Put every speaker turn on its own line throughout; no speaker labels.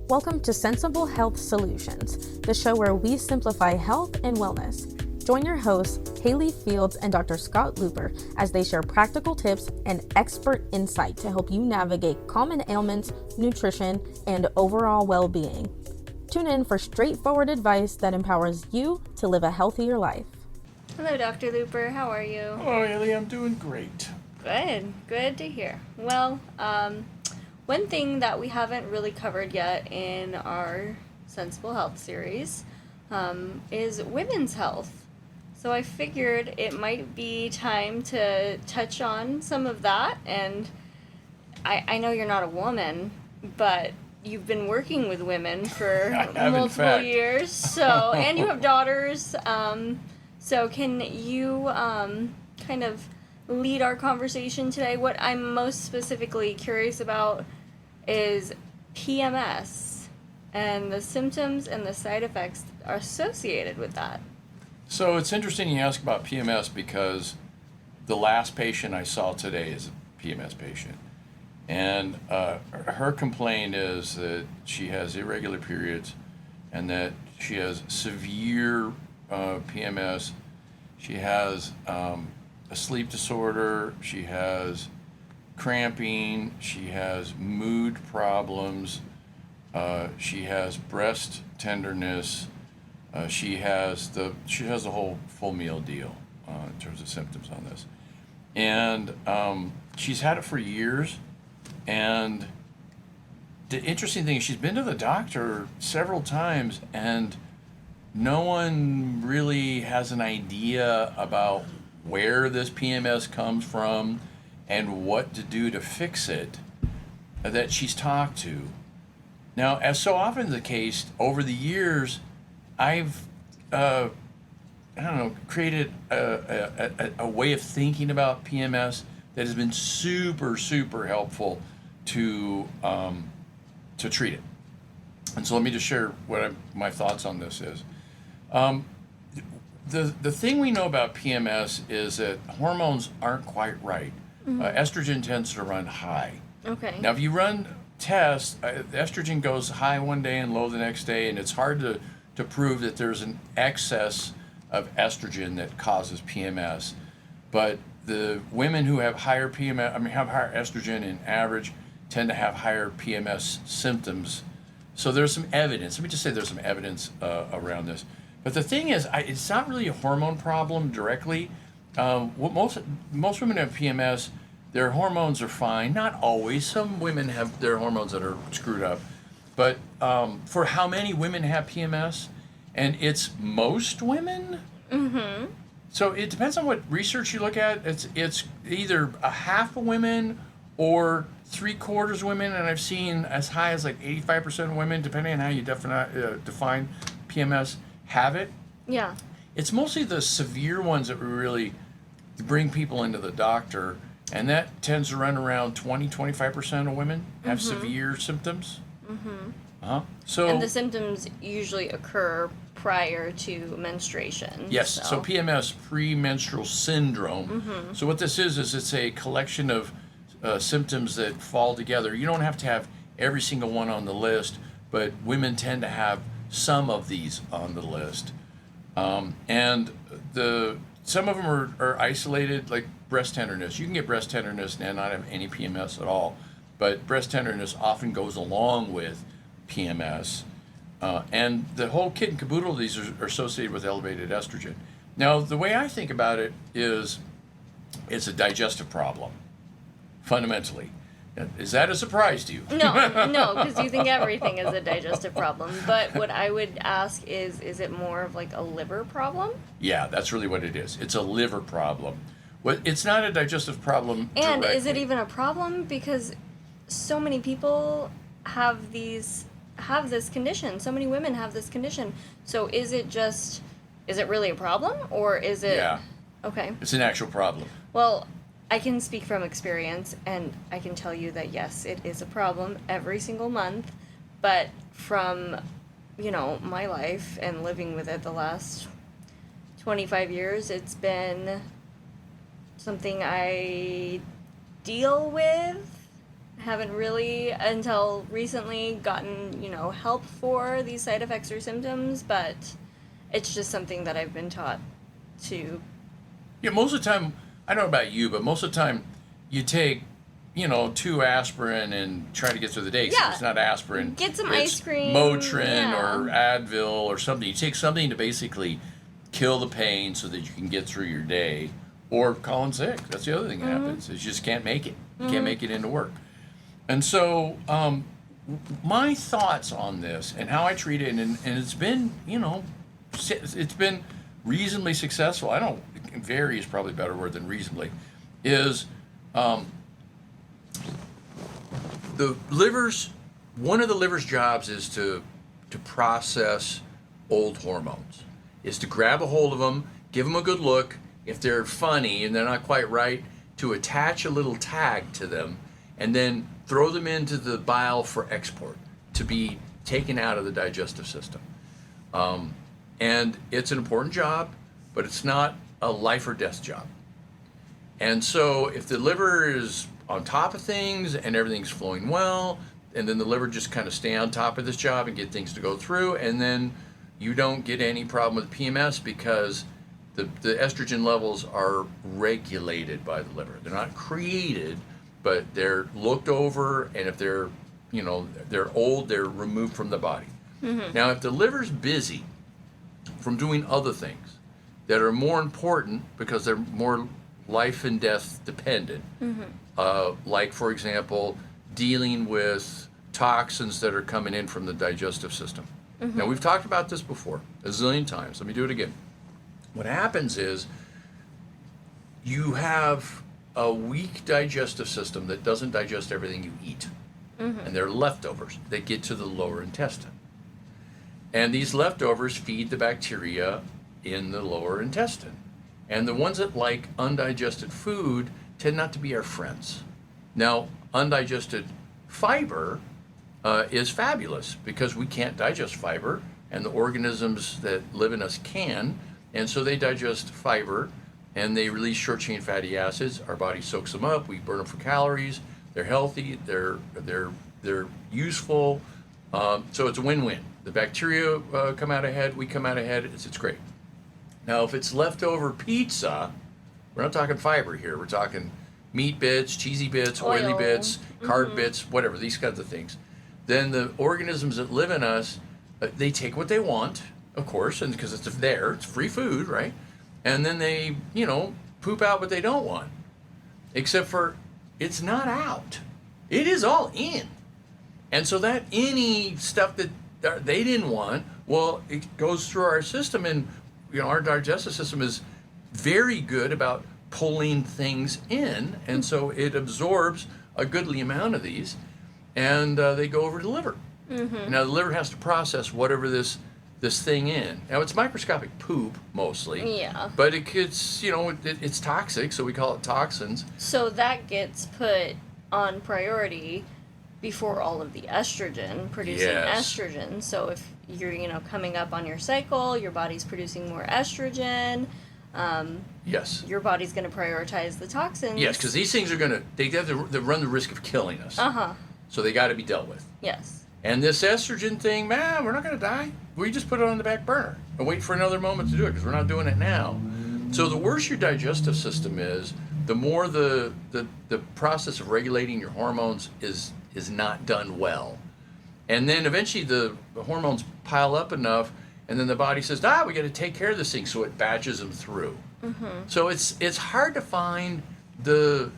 Welcome to Sensible Health Solutions, the show where we simplify health and wellness. Join your hosts, Haley Fields and Dr. Scott Looper, as they share practical tips and expert insight to help you navigate common ailments, nutrition, and overall well-being. Tune in for straightforward advice that empowers you to live a healthier life.
Hello, Dr. Looper. How are you?
Hello, Haley. I'm doing great.
Good to hear. Well, one thing that we haven't really covered yet in our Sensible Health series is women's health. So I figured it might be time to touch on some of that. And I know you're not a woman, but you've been working with women for multiple years. So, and you have daughters. So can you kind of lead our conversation today? What I'm most specifically curious about is PMS and the symptoms and the side effects are associated with that.
So it's interesting you ask about PMS because the last patient I saw today is a PMS patient. And her complaint is that she has irregular periods and that she has severe PMS. She has a sleep disorder, she has cramping, she has mood problems, she has breast tenderness, she has the whole full meal deal in terms of symptoms on this. And she's had it for years, and the interesting thing is she's been to the doctor several times and no one really has an idea about where this PMS comes from and what to do to fix it that she's talked to. Now, as so often the case, over the years, I've created a way of thinking about PMS that has been super helpful to treat it. And so let me just share what my thoughts on this is. The thing we know about PMS is that hormones aren't quite right. Mm-hmm. Estrogen tends to run high.
Okay.
Now, if you run tests, estrogen goes high one day and low the next day, and it's hard to prove that there's an excess of estrogen that causes PMS. But the women who have higher have higher estrogen in average tend to have higher PMS symptoms. So there's some evidence. Let me just say there's some evidence around this. But the thing is, it's not really a hormone problem directly. Most women have PMS. Their hormones are fine. Not always. Some women have their hormones that are screwed up. But for how many women have PMS? And it's most women. Mm-hmm. So it depends on what research you look at. It's either a half of women or 3/4 women, and I've seen as high as like 85% of women, depending on how you define PMS, have it.
Yeah.
It's mostly the severe ones that we really bring people into the doctor, and that tends to run around 20-25% of women have severe symptoms. Mm-hmm. So,
and the symptoms usually occur prior to menstruation.
Yes, so PMS, premenstrual syndrome. Mm-hmm. So what this is it's a collection of symptoms that fall together. You don't have to have every single one on the list, but women tend to have some of these on the list. And some of them are isolated, like breast tenderness. You can get breast tenderness and not have any PMS at all, but breast tenderness often goes along with PMS. And the whole kit and caboodle of these are associated with elevated estrogen. Now, the way I think about it is it's a digestive problem, fundamentally. Is that a surprise to you?
No, because you think everything is a digestive problem. But what I would ask is it more of like a liver problem?
Yeah, that's really what it is. It's a liver problem. Well, it's not a digestive problem
And
directly.
Is it even a problem? Because so many people have this condition. So many women have this condition. So is it really a problem, or is it...
Yeah.
Okay.
It's an actual problem.
Well, I can speak from experience, and I can tell you that, yes, it is a problem every single month, but from, my life and living with it the last 25 years, it's been something I deal with haven't really until recently gotten, help for these side effects or symptoms, but it's just something that I've been taught to.
Yeah, most of the time, I don't know about you, but most of the time you take, 2 aspirin and try to get through the day. So
Yeah.
it's not aspirin.
Get some
it's
ice cream.
Motrin
Yeah.
or Advil or something. You take something to basically kill the pain so that you can get through your day, or call in sick. That's the other thing that happens, is you just can't make it. You can't make it into work. And so my thoughts on this and how I treat it, and it's been, it's been reasonably successful. I don't, very is probably a better word than reasonably, is one of the liver's jobs is to process old hormones, is to grab a hold of them, give them a good look. If they're funny and they're not quite right, to attach a little tag to them and then throw them into the bile for export, to be taken out of the digestive system. And it's an important job, but it's not a life or death job. And so if the liver is on top of things and everything's flowing well, and then the liver just kind of stay on top of this job and get things to go through, and then you don't get any problem with PMS because the estrogen levels are regulated by the liver. They're not created, but they're looked over, and if they're old, they're removed from the body. Now, if the liver's busy from doing other things that are more important because they're more life and death dependent, like, for example, dealing with toxins that are coming in from the digestive system. Now, we've talked about this before a zillion times. Let me do it again. What happens is you have a weak digestive system that doesn't digest everything you eat. And they're leftovers that get to the lower intestine. And these leftovers feed the bacteria in the lower intestine. And the ones that like undigested food tend not to be our friends. Now, undigested fiber is fabulous because we can't digest fiber, and the organisms that live in us can. And so they digest fiber, and they release short-chain fatty acids. Our body soaks them up. We burn them for calories. They're healthy. They're useful. So it's a win-win. The bacteria come out ahead. We come out ahead. It's great. Now, if it's leftover pizza, we're not talking fiber here. We're talking meat bits, cheesy bits, oily bits, carb bits, whatever, these kinds of things. Then the organisms that live in us, they take what they want, of course, and because it's there, it's free food, right? And then they, poop out what they don't want. Except for it's not out. It is all in. And so that any stuff that they didn't want, well, it goes through our system, and our digestive system is very good about pulling things in, and so it absorbs a goodly amount of these, and they go over to the liver. Now the liver has to process whatever this thing in. Now it's microscopic poop mostly.
Yeah.
But it's toxic, so we call it toxins.
So that gets put on priority before all of the estrogen, producing estrogen. So if you're, coming up on your cycle, your body's producing more estrogen.
Yes.
Your body's going to prioritize the toxins.
Yes, because these things they have to run the risk of killing us. So they got to be dealt with.
Yes.
And this estrogen thing, man, we're not going to die. We just put it on the back burner and wait for another moment to do it because we're not doing it now. So the worse your digestive system is, the more the process of regulating your hormones is not done well. And then eventually the hormones pile up enough, and then the body says, we got to take care of this thing, so it batches them through. So it's hard to find the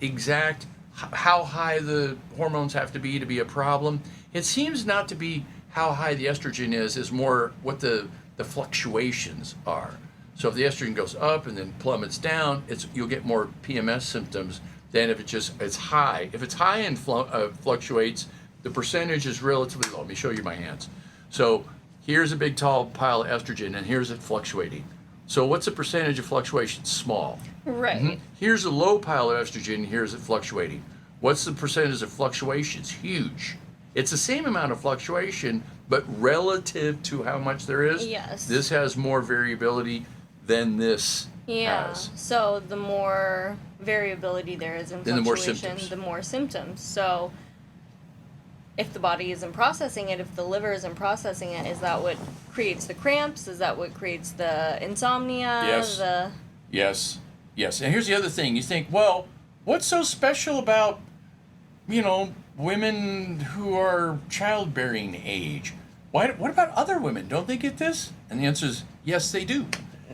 exact how high the hormones have to be a problem. It seems not to be how high the estrogen is more what the fluctuations are. So if the estrogen goes up and then plummets down, you'll get more PMS symptoms than if it's high. If it's high and fluctuates, the percentage is relatively low. Let me show you my hands. So here's a big tall pile of estrogen, and here's it fluctuating. So what's the percentage of fluctuation? Small.
Right.
Here's a low pile of estrogen, here's it fluctuating. What's the percentage of fluctuations? Huge. It's the same amount of fluctuation, but relative to how much there is,
Yes.
this has more variability than this has.
So the more variability there is in
Then the more
fluctuation,
symptoms.
the more symptoms. So if the body isn't processing it, if the liver isn't processing it, is that what creates the cramps? Is that what creates the insomnia?
Yes. Yes. And here's the other thing. You think, well, what's so special about, women who are childbearing age? What about other women? Don't they get this? And the answer is, yes, they do.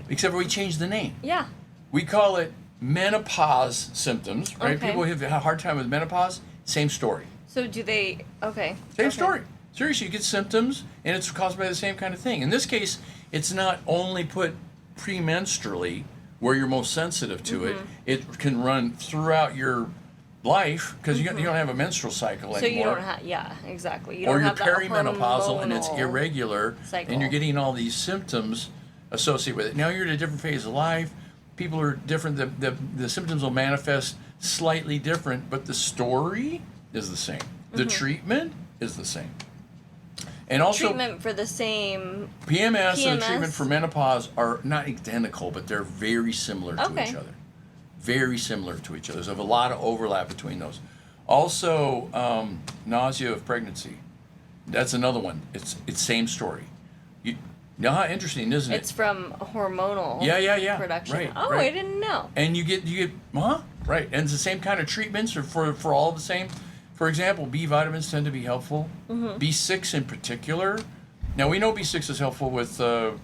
Except for we changed the name.
Yeah.
We call it menopause symptoms, right?
Okay.
People who have a hard time with menopause, same story.
So do they, okay.
Same
okay.
story. Seriously, you get symptoms, and it's caused by the same kind of thing. In this case, it's not only put premenstrually, where you're most sensitive to it. It can run throughout your life, because you don't have a menstrual cycle
So
anymore.
you don't have, yeah, exactly. You
or
don't
you're
have that
perimenopausal, and it's
hormonal
irregular,
cycle.
and you're getting all these symptoms associated with it. Now you're at a different phase of life. People are different. The symptoms will manifest slightly different, but the story is the same. The treatment is the same. And also,
treatment for the same
PMS and the treatment
PMS?
for menopause are not identical, but they're very similar to
Okay.
each other. Very similar to each other. There's a lot of overlap between those. Also, nausea of pregnancy. That's another one. It's same story. You know how interesting, isn't it?
It's from hormonal
Yeah.
production.
Right,
Oh,
right.
I didn't know.
And you get right, and it's the same kind of treatments for all the same. For example, B vitamins tend to be helpful. B6 in particular. Now we know B6 is helpful with the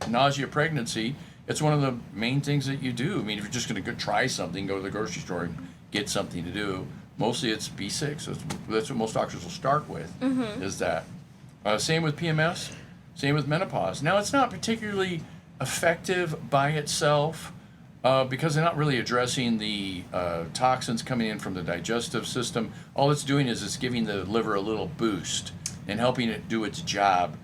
nausea of pregnancy. It's one of the main things that you do. I mean, if you're just going to go try something, go to the grocery store and get something to do. Mostly it's B6. That's what most doctors will start with. Is that. Same with PMS. Same with menopause. Now it's not particularly effective by itself. Because they're not really addressing the toxins coming in from the digestive system. All it's doing is it's giving the liver a little boost and helping it do its job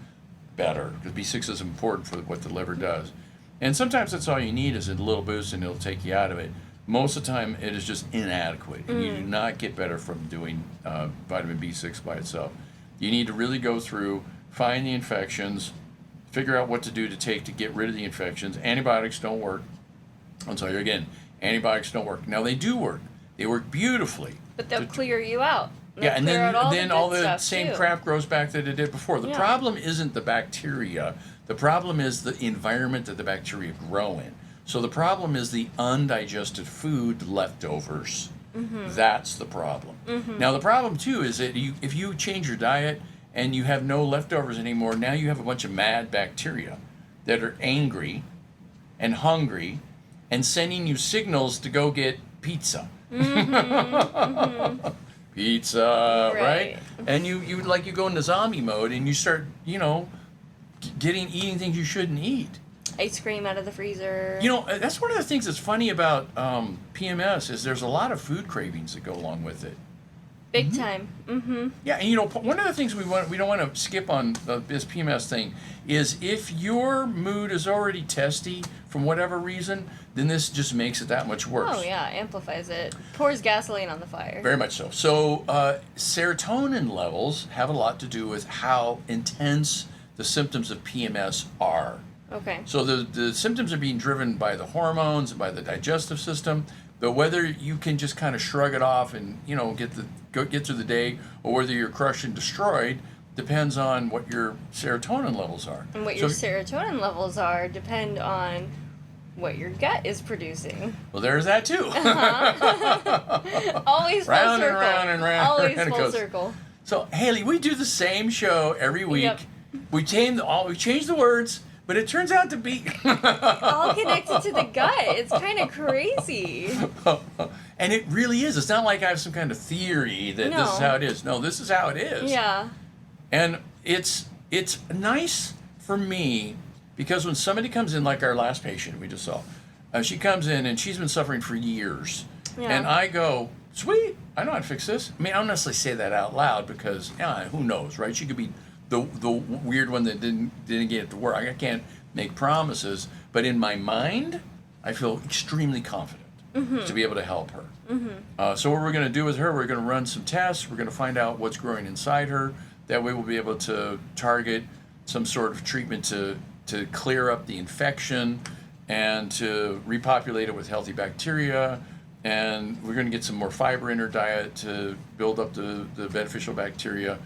better. Because B6 is important for what the liver does. And sometimes that's all you need is a little boost and it'll take you out of it. Most of the time it is just inadequate. And you do not get better from doing vitamin B6 by itself. You need to really go through, find the infections, figure out what to do to take to get rid of the infections. Antibiotics don't work. I'll tell you again, antibiotics don't work. Now they do work. They work beautifully.
But they'll clear you out. They'll
Yeah, and
clear out
then
the
all
good
the
stuff,
same
too.
crap grows back that it did before. The
Yeah.
problem isn't the bacteria. The problem is the environment that the bacteria grow in. So the problem is the undigested food leftovers. That's the problem. Now the problem too is that if you change your diet and you have no leftovers anymore, now you have a bunch of mad bacteria that are angry and hungry and sending you signals to go get pizza. Pizza, right? And you go into zombie mode and you start, eating things you shouldn't eat.
Ice cream out of the freezer.
That's one of the things that's funny about PMS is there's a lot of food cravings that go along with it.
Big time.
Yeah, and one of the things we don't want to skip on this PMS thing is if your mood is already testy from whatever reason, then this just makes it that much worse.
Oh yeah, amplifies it. Pours gasoline on the fire.
Very much so. So serotonin levels have a lot to do with how intense the symptoms of PMS are.
Okay.
So the symptoms are being driven by the hormones and by the digestive system. But whether you can just kind of shrug it off and get through the day, or whether you're crushed and destroyed, depends on what your serotonin levels are.
And what your serotonin levels are depend on what your gut is producing.
Well, there's that too.
Always full
Round
circle.
and round and round.
Always
and it
full
goes.
circle.
So Haley, we do the same show every week.
Yep.
We change the words, but it turns out to be
All connected to the gut. It's kind of crazy.
And it really is. It's not like I have some kind of theory that this is
No.
how it is. No, this is how it is.
Yeah.
And it's nice for me because when somebody comes in, like our last patient we just saw, she comes in and she's been suffering for years.
Yeah.
And I go, sweet, I know how to fix this. I mean, I don't necessarily say that out loud because who knows, right? She could be the weird one that didn't get it to work. I can't make promises, but in my mind, I feel extremely confident to be able to help her. So what we're going to do with her, we're going to run some tests. We're going to find out what's growing inside her. That way we'll be able to target some sort of treatment to clear up the infection and to repopulate it with healthy bacteria. And we're going to get some more fiber in her diet to build up the beneficial bacteria.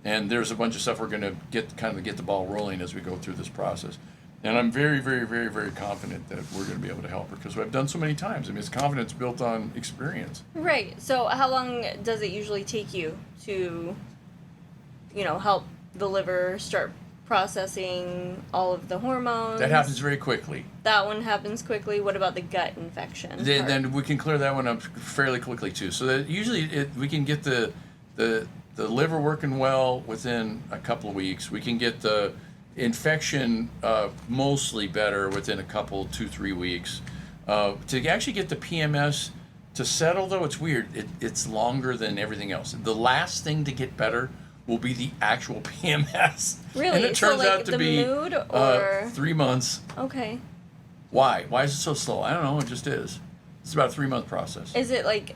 And there's a bunch of stuff we're going to get the ball rolling as we go through this process. And I'm very, very, very, very confident that we're going to be able to help her because I've done so many times. I mean, it's confidence built on experience.
Right. So how long does it usually take you to, help the liver start processing all of the hormones?
That happens very quickly.
That one happens quickly. What about the gut infection?
Then we can clear that one up fairly quickly too. So that usually we can get the liver working well within a couple of weeks. We can get the infection mostly better within a couple, 2-3 weeks. To actually get the PMS to settle, though, it's weird. It's longer than everything else. The last thing to get better will be the actual PMS.
Really?
And it turns out to be
mood or
3 months.
Okay.
Why? Why is it so slow? I don't know. It just is. It's about a 3-month process.
Is it like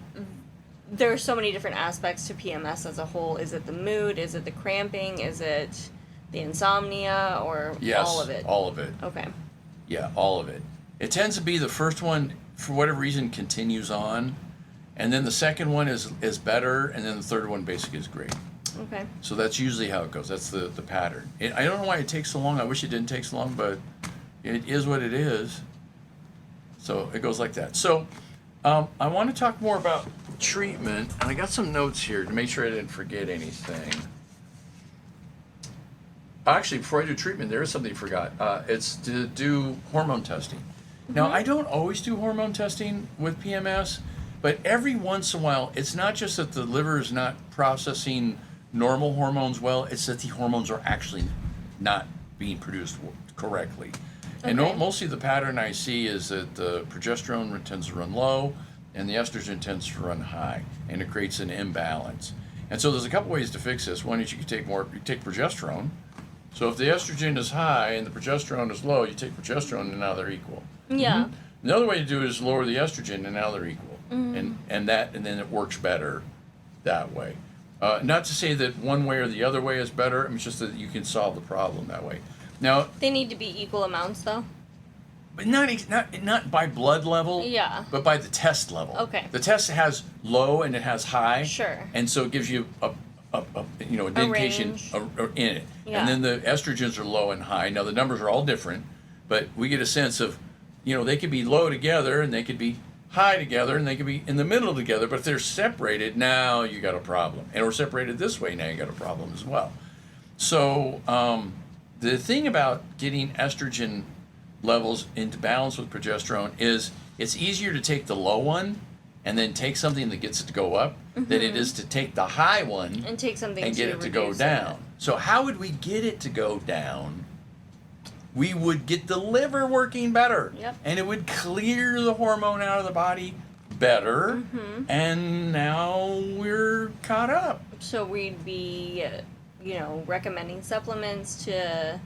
there are so many different aspects to PMS as a whole? Is it the mood? Is it the cramping? Is it the insomnia? Or all of it?
Yes, all of it.
Okay.
Yeah, all of it. It tends to be the first one, for whatever reason, continues on. And then the second one is better. And then the third one basically is great.
Okay.
So that's usually how it goes. That's the pattern. I don't know why it takes so long. I wish it didn't take so long, but it is what it is. So it goes like that. So I want to talk more about treatment. And I got some notes here to make sure I didn't forget anything. Actually, before I do treatment, there is something I forgot. It's to do hormone testing. Mm-hmm. Now, I don't always do hormone testing with PMS, but every once in a while, it's not just that the liver is not processing normal hormones well, it's that the hormones are actually not being produced correctly. Okay. And mostly the pattern I see is that the progesterone tends to run low and the estrogen tends to run high, and it creates an imbalance. And so there's a couple ways to fix this. One is you take progesterone. So if the estrogen is high and the progesterone is low, you take progesterone and now they're equal.
Yeah.
Mm-hmm. Another way to do it is lower the estrogen and now they're equal. Mm-hmm. And then it works better that way. Not to say that one way or the other way is better. It's just that you can solve the problem that way. Now
they need to be equal amounts, though.
But not by blood level.
Yeah.
But by the test level.
Okay.
The test has low and it has high.
Sure.
And so it gives you an indication in it.
Yeah.
And then the estrogens are low and high. Now the numbers are all different, but we get a sense of, they could be low together and they could be high together and they could be in the middle together, but if they're separated, now you got a problem. And we're separated this way, now you got a problem as well. So the thing about getting estrogen levels into balance with progesterone is it's easier to take the low one and then take something that gets it to go up than it is to take the high one
and take something
and get it to go down. So how would we get it to go down? We would get the liver working better.
Yep.
And it would clear the hormone out of the body better. Mm-hmm. And now we're caught up.
So we'd be, recommending supplements to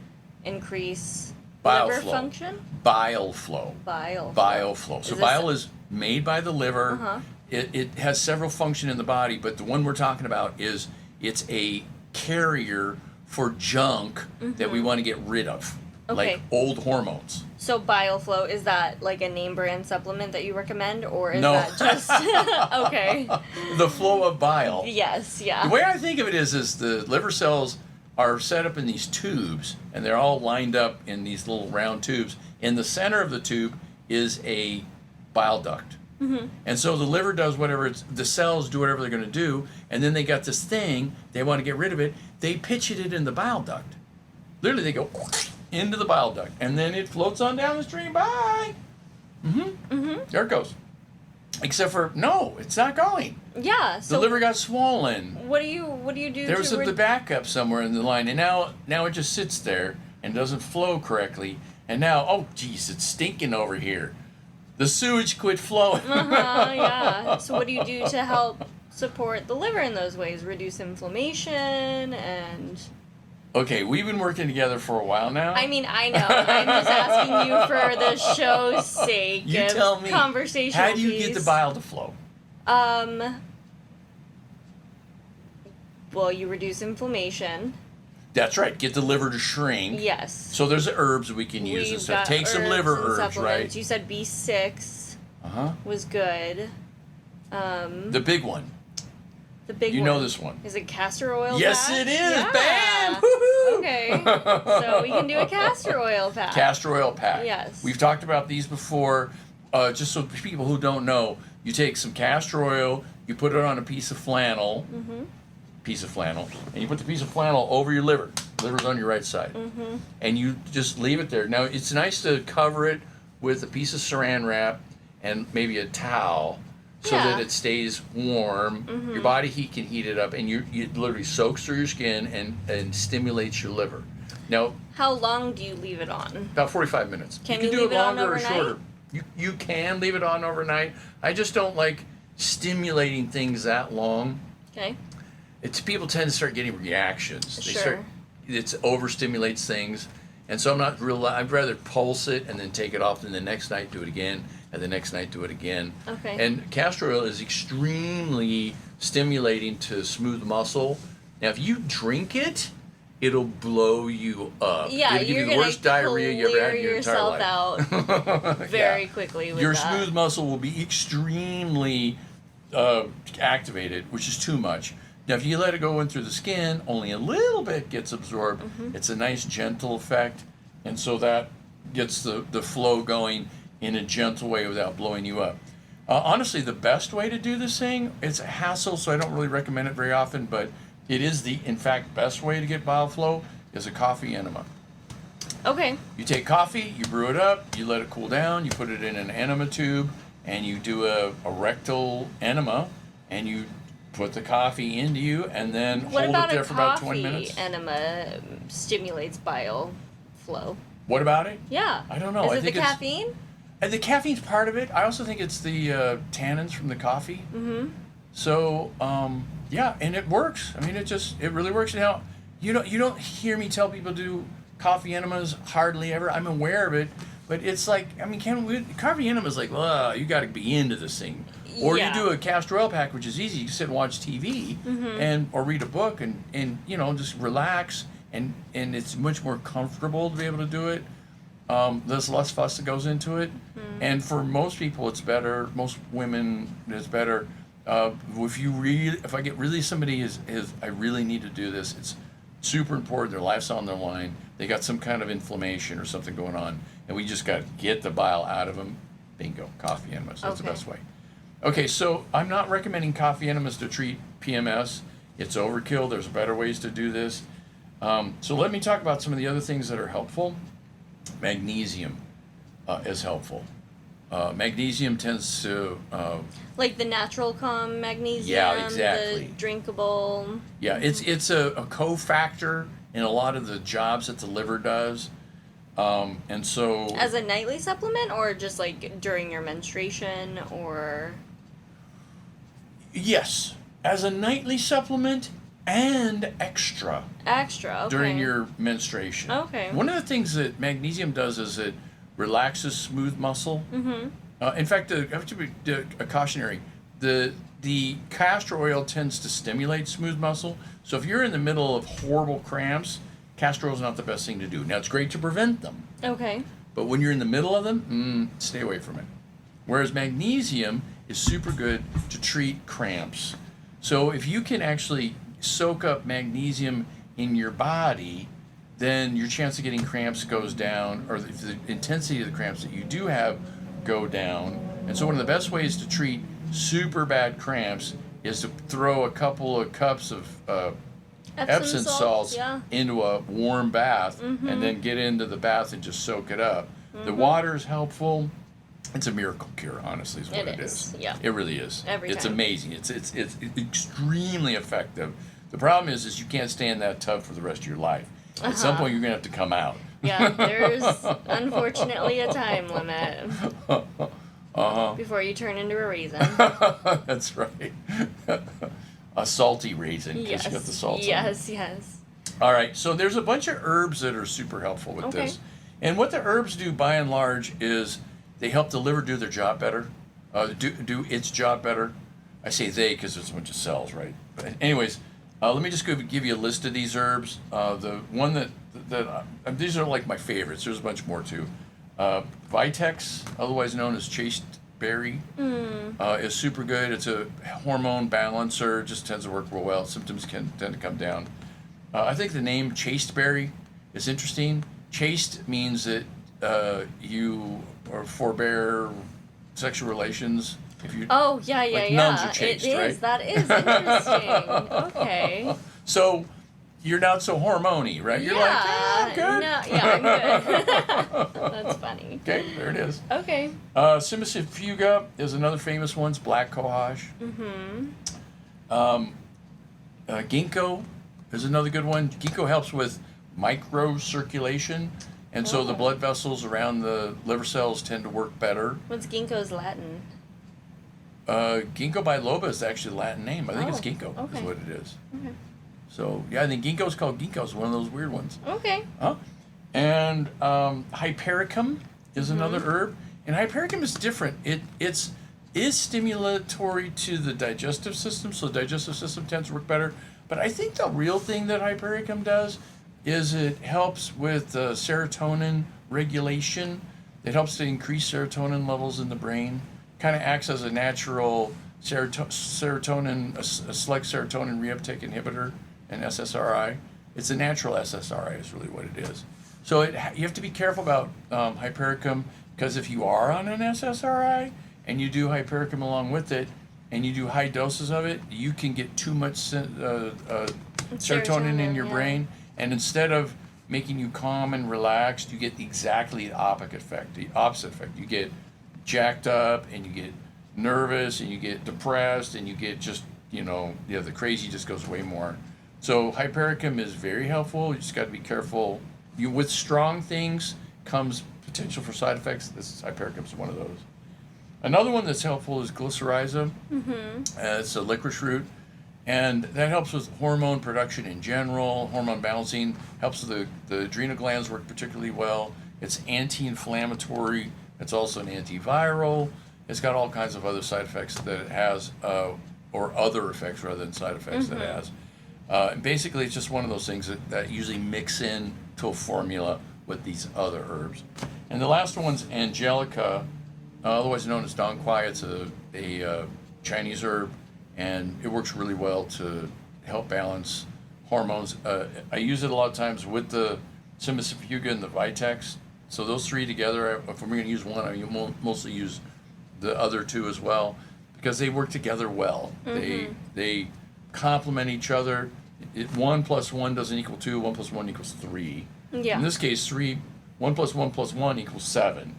increase liver function?
Bile flow. Bile flow. So bile is made by the liver. Uh-huh. It has several functions in the body, but the one we're talking about is it's a carrier for junk that we want to get rid of.
Okay.
Like old hormones.
So bile flow, is that like a name brand supplement that you recommend, or is
No.
that just okay?
The flow of bile.
Yes, yeah.
The way I think of it is the liver cells are set up in these tubes, and they're all lined up in these little round tubes. In the center of the tube is a bile duct. Mm-hmm. And so the liver does the cells do whatever they're going to do, and then they got this thing, they want to get rid of it, they pitch it in the bile duct. Literally, they go into the bile duct, and then it floats on down the stream. Bye. There it goes. Except for no, it's not going.
Yeah. So
the liver got swollen.
What do you do?
There was the backup somewhere in the line, and now it just sits there and doesn't flow correctly. And now, oh geez, it's stinking over here. The sewage quit flowing.
Yeah. So what do you do to help support the liver in those ways? Reduce inflammation and.
Okay, we've been working together for a while now.
I mean, I know. I'm just asking you for the show's sake.
You tell me.
Conversational
How do you
piece.
get the bile to flow?
Well, you reduce inflammation.
That's right. Get the liver to shrink.
Yes.
So there's herbs we can use and stuff. Take some liver herbs, right?
You said B6 was good.
The big one.
The big one.
You know this one.
Is it castor oil
Yes,
patch?
it is.
Yeah.
Bam! Woo-hoo!
Okay. So we can do a castor oil patch.
Castor oil pack.
Yes.
We've talked about these before. Just so people who don't know, you take some castor oil, you put it on a piece of flannel, and you put the piece of flannel over your liver. Liver's on your right side. And you just leave it there. Now, it's nice to cover it with a piece of saran wrap and maybe a towel, so that it stays warm. Your body heat can heat it up, and it literally soaks through your skin and stimulates your liver. Now,
how long do you leave it on?
about 45 minutes.
Can
you
you
can
leave
do it
it on
longer or
overnight?
shorter. You can leave it on overnight. I just don't like stimulating things that long.
Okay.
People tend to start getting reactions.
Sure.
It overstimulates things. And so I'd rather pulse it and then take it off, and the next night do it again, and the next night do it again.
Okay.
And castor oil is extremely stimulating to smooth muscle. Now, if you drink it, it'll blow you up.
Yeah,
it'll give
you're
you the worst diarrhea you ever had in your entire life.
out very quickly with
your
that.
smooth muscle will be extremely activated, which is too much. Now, if you let it go in through the skin, only a little bit gets absorbed. It's a nice, gentle effect, and so that gets the flow going in a gentle way without blowing you up. Honestly, the best way to do this thing, it's a hassle, so I don't really recommend it very often, but it is in fact, best way to get bile flow is a coffee enema.
Okay.
You take coffee, you brew it up, you let it cool down, you put it in an enema tube, and you do a rectal enema, and you put the coffee into you, and then hold it there for about 20 minutes.
What about a coffee enema stimulates bile flow?
What about it?
Yeah.
I don't know.
Is
I
it
think
the caffeine?
The caffeine's part of it. I also think it's the tannins from the coffee. So, yeah, and it works. I mean, it really works. Now, you don't hear me tell people to do coffee enemas hardly ever. I'm aware of it, but it's like, I mean, coffee enemas like, well, you got to be into this thing. Or you do a castor oil pack, which is easy. You sit and watch TV or read a book and just relax, and it's much more comfortable to be able to do it. There's less fuss that goes into it, and for most people it's better. Most women it's better. If I get really somebody is I really need to do this, it's super important. Their life's on their line. They got some kind of inflammation or something going on, and we just got to get the bile out of them. Bingo, coffee enemas. That's the best way. Okay, so I'm not recommending coffee enemas to treat PMS. It's overkill. There's better ways to do this. So let me talk about some of the other things that are helpful. Magnesium is helpful. Magnesium tends to...
like the natural calm magnesium?
Yeah, exactly.
The drinkable...
Yeah, it's a cofactor in a lot of the jobs that the liver does. And so...
As a nightly supplement, or just like during your menstruation, or...
Yes, as a nightly supplement and extra.
Extra, okay.
During your menstruation.
Okay.
One of the things that magnesium does is it relaxes smooth muscle. In fact, I have to be a cautionary. The castor oil tends to stimulate smooth muscle. So if you're in the middle of horrible cramps, castor oil is not the best thing to do. Now, it's great to prevent them.
Okay.
But when you're in the middle of them, stay away from it. Whereas magnesium is super good to treat cramps. So if you can actually soak up magnesium in your body, then your chance of getting cramps goes down, or the intensity of the cramps that you do have go down. And so one of the best ways to treat super bad cramps is to throw a couple of cups of Epsom salts into a warm bath, and then get into the bath and just soak it up. The water is helpful. It's a miracle cure, honestly, is what it is.
Yeah.
It really is. It's
time.
amazing. It's extremely effective. The problem is you can't stay in that tub for the rest of your life. At some point, you're going to have to come out.
Yeah, there's unfortunately a time limit before you turn into a raisin.
That's right. A salty raisin, because you got the salt on it.
Yes.
All right, so there's a bunch of herbs that are super helpful with this. And what the herbs do, by and large, is they help the liver do their job better, do its job better. I say they because there's a bunch of cells, right? But anyways, Let me just give you a list of these herbs. The one that these are like my favorites. There's a bunch more too. Vitex, otherwise known as chasteberry, is super good. It's a hormone balancer. Just tends to work real well. Symptoms can tend to come down. I think the name chasteberry is interesting. Chaste means that you or forbear sexual relations. If you
nuns
are chaste,
it
right?
is. That is interesting. Okay.
So you're not so hormony, right? You're like, I'm good.
No, yeah, I'm good. That's funny.
Okay, there it is.
Okay.
Cimicifuga is another famous one. It's black cohosh. Ginkgo is another good one. Ginkgo helps with microcirculation, and so the blood vessels around the liver cells tend to work better.
What's ginkgo's Latin?
Ginkgo biloba is actually the Latin name. I think it's ginkgo is what it is.
Okay.
So, yeah, I think ginkgo is called ginkgo. It's one of those weird ones.
Okay.
And hypericum is another herb. And hypericum is different. It is stimulatory to the digestive system, so the digestive system tends to work better. But I think the real thing that hypericum does is it helps with serotonin regulation. It helps to increase serotonin levels in the brain. Kind of acts as a natural serotonin, a select serotonin reuptake inhibitor, an SSRI. It's a natural SSRI is really what it is. So you have to be careful about hypericum, because if you are on an SSRI and you do hypericum along with it and you do high doses of it, you can get too much serotonin in your brain, and instead of making you calm and relaxed, you get exactly the opposite effect. You get jacked up, and you get nervous, and you get depressed, and you get just, the crazy just goes way more. So hypericum is very helpful. You just got to be careful. With strong things comes potential for side effects. Hypericum is one of those. Another one that's helpful is glycyrrhiza. It's a licorice root, and that helps with hormone production in general, hormone balancing, helps the adrenal glands work particularly well. It's anti-inflammatory. It's also an antiviral. It's got all kinds of other side effects that it has, or other effects rather than side effects that it has. Basically, it's just one of those things that usually mix in to a formula with these other herbs. And the last one's Angelica, otherwise known as Dong Quai. It's a Chinese herb, and it works really well to help balance hormones. I use it a lot of times with the Cimicifuga and the Vitex. So those three together, if I'm going to use one, I mostly use the other two as well, because they work together well. They complement each other. 1 + 1 doesn't equal 2. 1 + 1 equals 3.
Yeah.
In this case, 1 + 1 + 1 equals 7.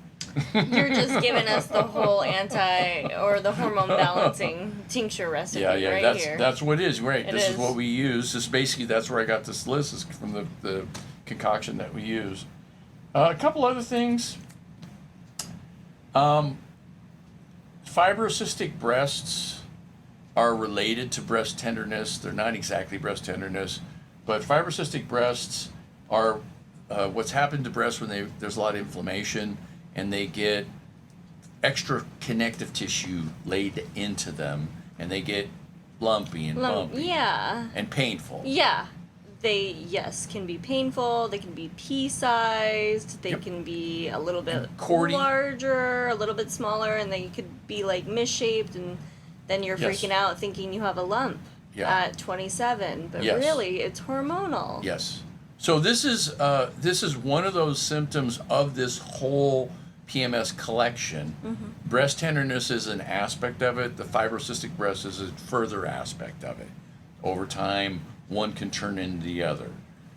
You're just giving us the whole the hormone balancing tincture recipe here.
That's what it is, right? This is
is
what we use. That's where I got this list, is from the concoction that we use. A couple other things. Fibrocystic breasts are related to breast tenderness. They're not exactly breast tenderness, but fibrocystic breasts are what's happened to breasts when there's a lot of inflammation and they get extra connective tissue laid into them, and they get lumpy and bumpy and painful.
Yeah. They, can be painful. They can be pea-sized. They can be a little bit larger, a little bit smaller, and they could be like misshaped, and then you're freaking out thinking you have a lump at 27, but really it's hormonal.
Yes. So this is one of those symptoms of this whole PMS collection. Breast tenderness is an aspect of it. The fibrocystic breast is a further aspect of it. Over time, one can turn into the other,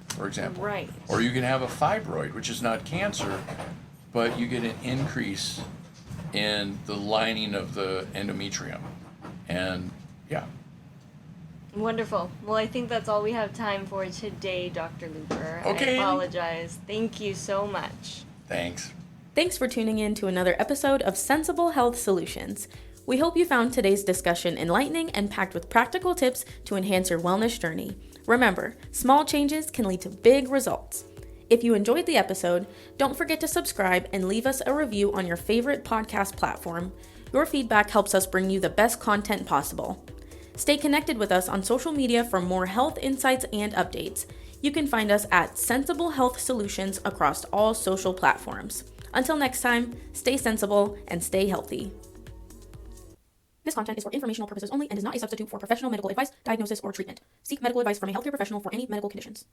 for example.
Right.
Or you can have a fibroid, which is not cancer, but you get an increase in the lining of the endometrium. And
Wonderful. Well, I think that's all we have time for today, Dr. Looper.
Okay.
I apologize. Thank you so much.
Thanks.
Thanks for tuning in to another episode of Sensible Health Solutions. We hope you found today's discussion enlightening and packed with practical tips to enhance your wellness journey. Remember, small changes can lead to big results. If you enjoyed the episode, don't forget to subscribe and leave us a review on your favorite podcast platform. Your feedback helps us bring you the best content possible. Stay connected with us on social media for more health insights and updates. You can find us at Sensible Health Solutions across all social platforms. Until next time, stay sensible and stay healthy. This content is for informational purposes only and is not a substitute for professional medical advice, diagnosis, or treatment. Seek medical advice from a healthcare professional for any medical conditions.